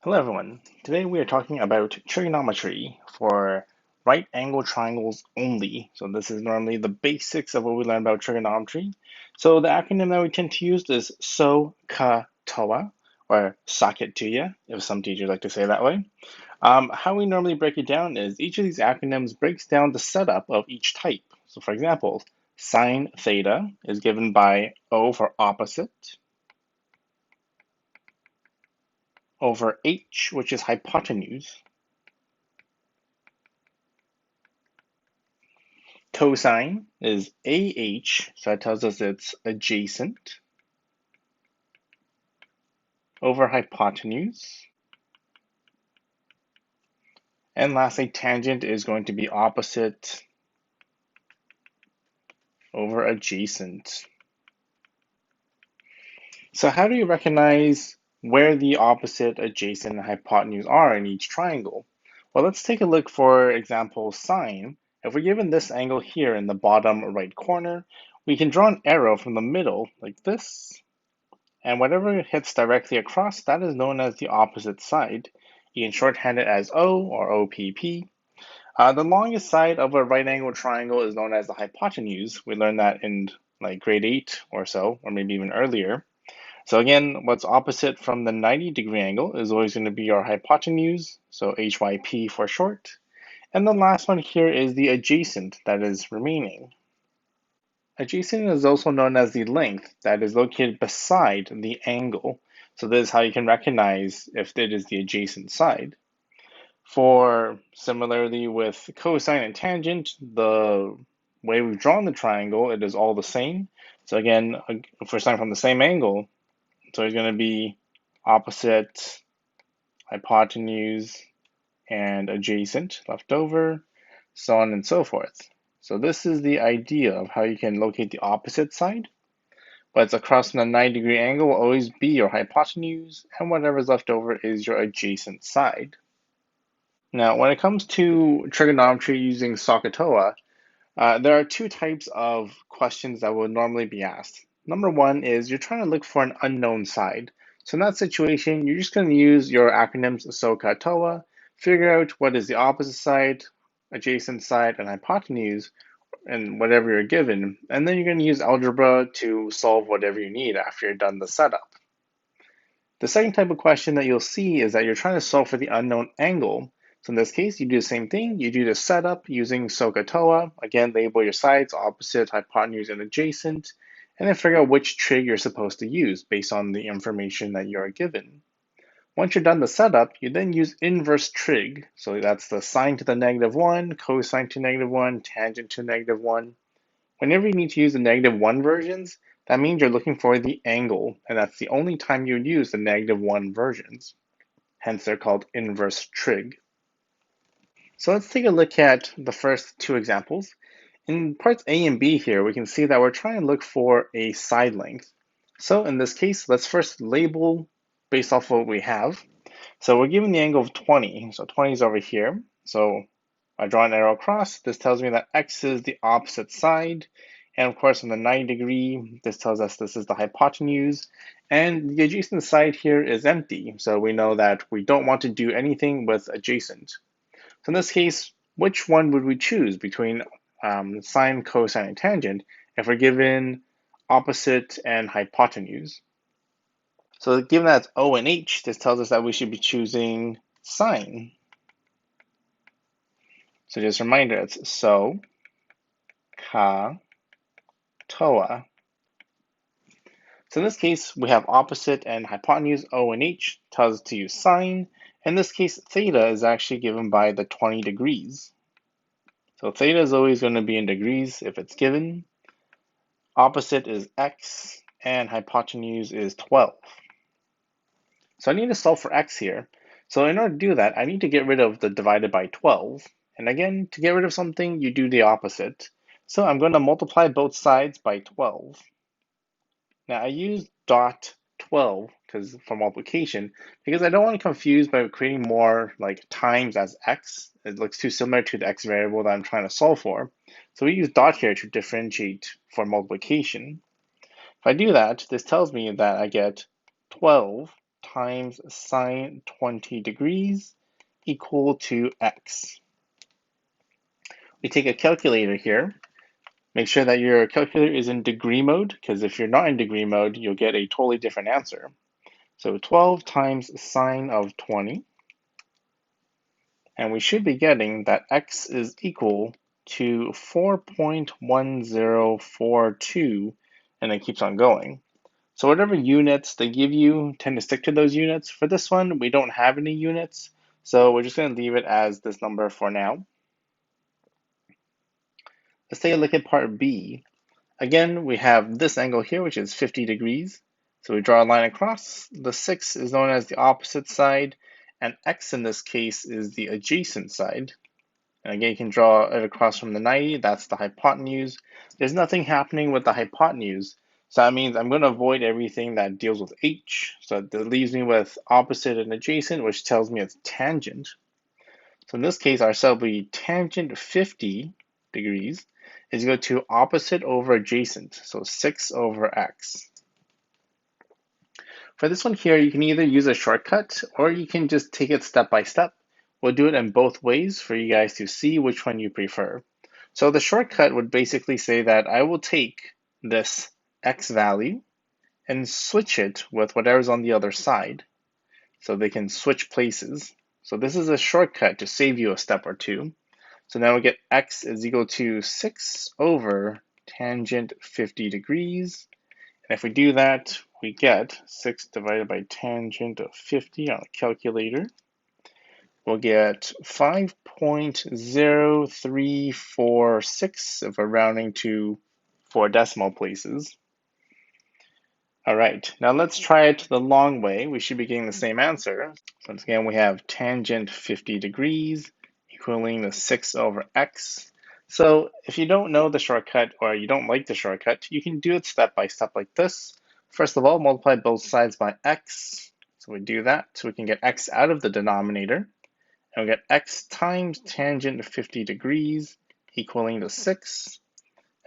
Hello everyone. Today we are talking about trigonometry for right angle triangles only. So this is normally the basics of what we learn about trigonometry. So the acronym that we tend to use is SOHCAHTOA or SOHCAHTOA, if some teachers like to say it that way. How we normally break it down is each of these acronyms breaks down the setup of each type. So for example, sine theta is given by O for opposite, over H, which is hypotenuse. Cosine is AH, so that tells us it's adjacent, over hypotenuse. And lastly, tangent is going to be opposite over adjacent. So how do you recognize where the opposite, adjacent, and hypotenuse are in each triangle? Well, let's take a look, for example, sine. If we're given this angle here in the bottom right corner, we can draw an arrow from the middle like this, and whatever hits directly across, that is known as the opposite side. You can shorthand it as O or OPP. The longest side of a right angle triangle is known as the hypotenuse. We learned that in like grade 8 or so, or maybe even earlier. So again, what's opposite from the 90-degree angle is always going to be our hypotenuse, so HYP for short. And the last one here is the adjacent that is remaining. Adjacent is also known as the length that is located beside the angle. So this is how you can recognize if it is the adjacent side. For similarly with cosine and tangent, the way we've drawn the triangle, it is all the same. So again, if we're starting from the same angle, so it's going to be opposite, hypotenuse, and adjacent left over, so on and so forth. So this is the idea of how you can locate the opposite side. What's across from the 90-degree angle will always be your hypotenuse, and whatever's left over is your adjacent side. Now, when it comes to trigonometry using SOHCAHTOA, there are two types of questions that will normally be asked. Number one is you're trying to look for an unknown side. So in that situation, you're just going to use your acronyms SOHCAHTOA, figure out what is the opposite side, adjacent side, and hypotenuse, and whatever you're given, and then you're going to use algebra to solve whatever you need after you're done the setup. The second type of question that you'll see is that you're trying to solve for the unknown angle. So in this case, you do the same thing. You do the setup using SOHCAHTOA. Again, label your sides, opposite, hypotenuse, and adjacent, and then figure out which trig you're supposed to use based on the information that you are given. Once you're done the setup, you then use inverse trig. So that's the sine to the -1, cosine to -1, tangent to -1. Whenever you need to use the -1 versions, that means you're looking for the angle, and that's the only time you would use the -1 versions. Hence, they're called inverse trig. So let's take a look at the first two examples. In parts A and B here, we can see that we're trying to look for a side length. So in this case, let's first label based off what we have. So we're given the angle of 20. So 20 is over here. So I draw an arrow across. This tells me that x is the opposite side. And of course, on the 90-degree, this tells us this is the hypotenuse. And the adjacent side here is empty. So we know that we don't want to do anything with adjacent. So in this case, which one would we choose between sine, cosine, and tangent if we're given opposite and hypotenuse? So given that it's O and H, this tells us that we should be choosing sine. So just a reminder, it's SOHCAHTOA. So in this case, we have opposite and hypotenuse, O and H, tells us to use sine. In this case, theta is actually given by the 20 degrees. So theta is always going to be in degrees if it's given. Opposite is x, and hypotenuse is 12. So I need to solve for x here. So in order to do that, I need to get rid of the divided by 12. And again, to get rid of something, you do the opposite. So I'm going to multiply both sides by 12. Now I use dot 12 for multiplication because I don't want to confuse by creating more like times as x. It looks too similar to the x variable that I'm trying to solve for. So we use dot here to differentiate for multiplication. If I do that, this tells me that I get 12 times sine 20 degrees equal to x. We take a calculator here. Make sure that your calculator is in degree mode, because if you're not in degree mode, you'll get a totally different answer. So 12 times sine of 20, and we should be getting that x is equal to 4.1042, and it keeps on going. So whatever units they give you, tend to stick to those units. For this one, we don't have any units, so we're just going to leave it as this number for now. Let's take a look at part B. Again, we have this angle here, which is 50 degrees. So we draw a line across. The 6 is known as the opposite side, and x in this case is the adjacent side. And again, you can draw it across from the 90, that's the hypotenuse. There's nothing happening with the hypotenuse, so that means I'm going to avoid everything that deals with h. So that leaves me with opposite and adjacent, which tells me it's tangent. So in this case, our side will be tangent 50 degrees is equal to opposite over adjacent, so 6 over x. For this one here, you can either use a shortcut or you can just take it step by step. We'll do it in both ways for you guys to see which one you prefer. So the shortcut would basically say that I will take this x value and switch it with whatever's on the other side. So they can switch places. So this is a shortcut to save you a step or two. So now we get x is equal to 6 over tangent 50 degrees. And if we do that, we get 6 divided by tangent of 50 on a calculator. We'll get 5.0346 if we're rounding to 4 decimal places. All right, now let's try it the long way. We should be getting the same answer. So once again, we have tangent 50 degrees equaling to 6 over x. So if you don't know the shortcut or you don't like the shortcut, you can do it step by step like this. First of all, multiply both sides by x. So we do that so we can get x out of the denominator. And we get x times tangent 50 degrees equaling to 6.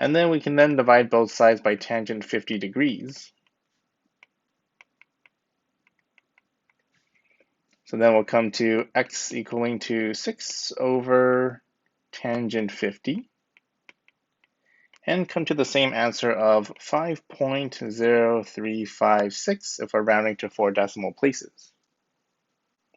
And then we can then divide both sides by tangent 50 degrees. So then we'll come to x equaling to 6 over tangent 50. And come to the same answer of 5.0356 if we're rounding to 4 decimal places.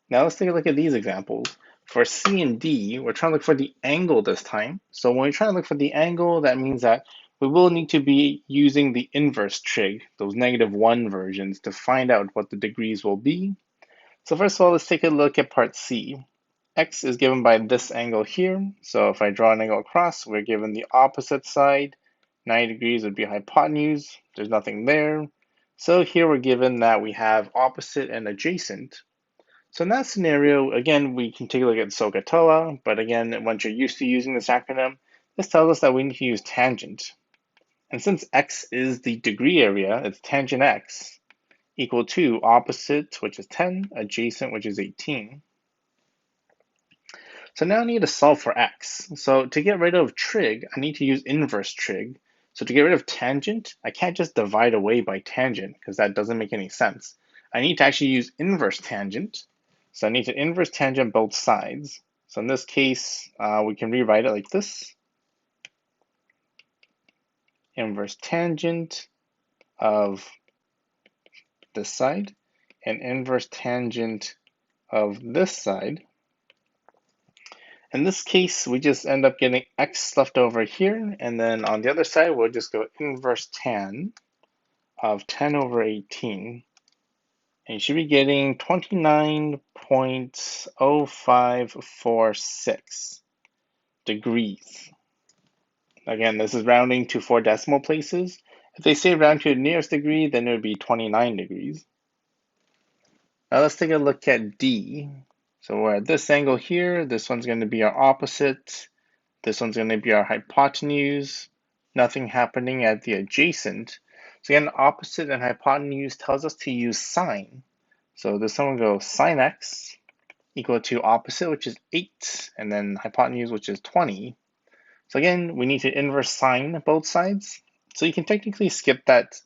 Now let's take a look at these examples. For C and D, we're trying to look for the angle this time. So when we try to look for the angle, that means that we will need to be using the inverse trig, those -1 versions, to find out what the degrees will be. So first of all, let's take a look at part C. X is given by this angle here. So if I draw an angle across, we're given the opposite side. 90 degrees would be hypotenuse. There's nothing there. So here we're given that we have opposite and adjacent. So in that scenario, again, we can take a look at SOHCAHTOA, but again, once you're used to using this acronym, this tells us that we need to use tangent. And since x is the degree area, it's tangent x equal to opposite, which is 10, adjacent, which is 18. So now I need to solve for x. So to get rid of trig, I need to use inverse trig. So to get rid of tangent, I can't just divide away by tangent because that doesn't make any sense. I need to actually use inverse tangent. So I need to inverse tangent both sides. So in this case, we can rewrite it like this. Inverse tangent of this side and inverse tangent of this side. In this case, we just end up getting x left over here, and then on the other side, we'll just go inverse tan of 10 over 18. And you should be getting 29.0546 degrees. Again, this is rounding to 4 decimal places. If they say round to the nearest degree, then it would be 29 degrees. Now let's take a look at D. So we're at this angle here. This one's going to be our opposite. This one's going to be our hypotenuse. Nothing happening at the adjacent. So again, opposite and hypotenuse tells us to use sine. So this one will go sine x equal to opposite, which is 8, and then hypotenuse, which is 20. So again, we need to inverse sine both sides. So you can technically skip that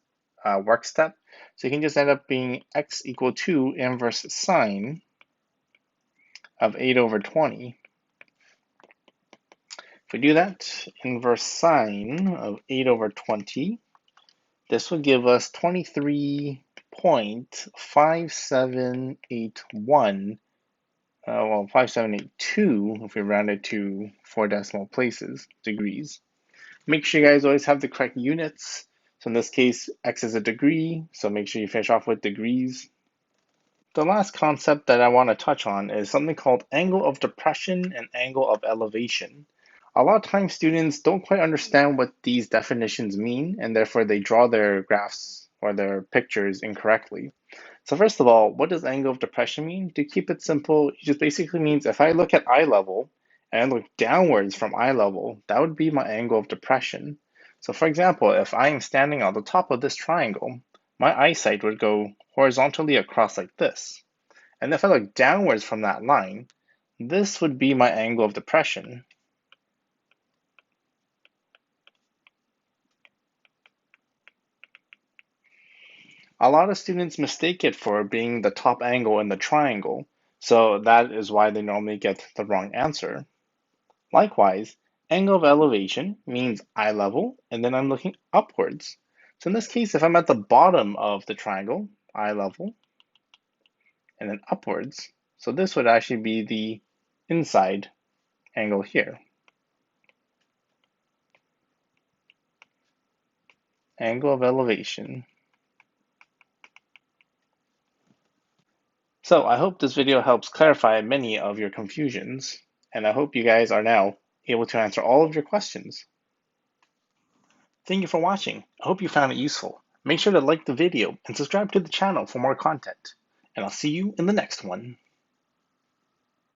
work step. So you can just end up being x equal to inverse sine of 8 over 20. If we do that, inverse sine of 8 over 20, this would give us 23.5781, 5782 if we round it to 4 decimal places, degrees. Make sure you guys always have the correct units. So in this case, x is a degree, so make sure you finish off with degrees. The last concept that I want to touch on is something called angle of depression and angle of elevation. A lot of times students don't quite understand what these definitions mean, and therefore they draw their graphs or their pictures incorrectly. So first of all, what does angle of depression mean? To keep it simple, it just basically means if I look at eye level and I look downwards from eye level, that would be my angle of depression. So for example, if I am standing on the top of this triangle, my eyesight would go horizontally across like this. And if I look downwards from that line, this would be my angle of depression. A lot of students mistake it for being the top angle in the triangle, so that is why they normally get the wrong answer. Likewise, angle of elevation means eye level, and then I'm looking upwards. So in this case, if I'm at the bottom of the triangle, eye level, and then upwards, so this would actually be the inside angle here. Angle of elevation. So I hope this video helps clarify many of your confusions, and I hope you guys are now able to answer all of your questions. Thank you for watching. I hope you found it useful. Make sure to like the video and subscribe to the channel for more content. And I'll see you in the next one.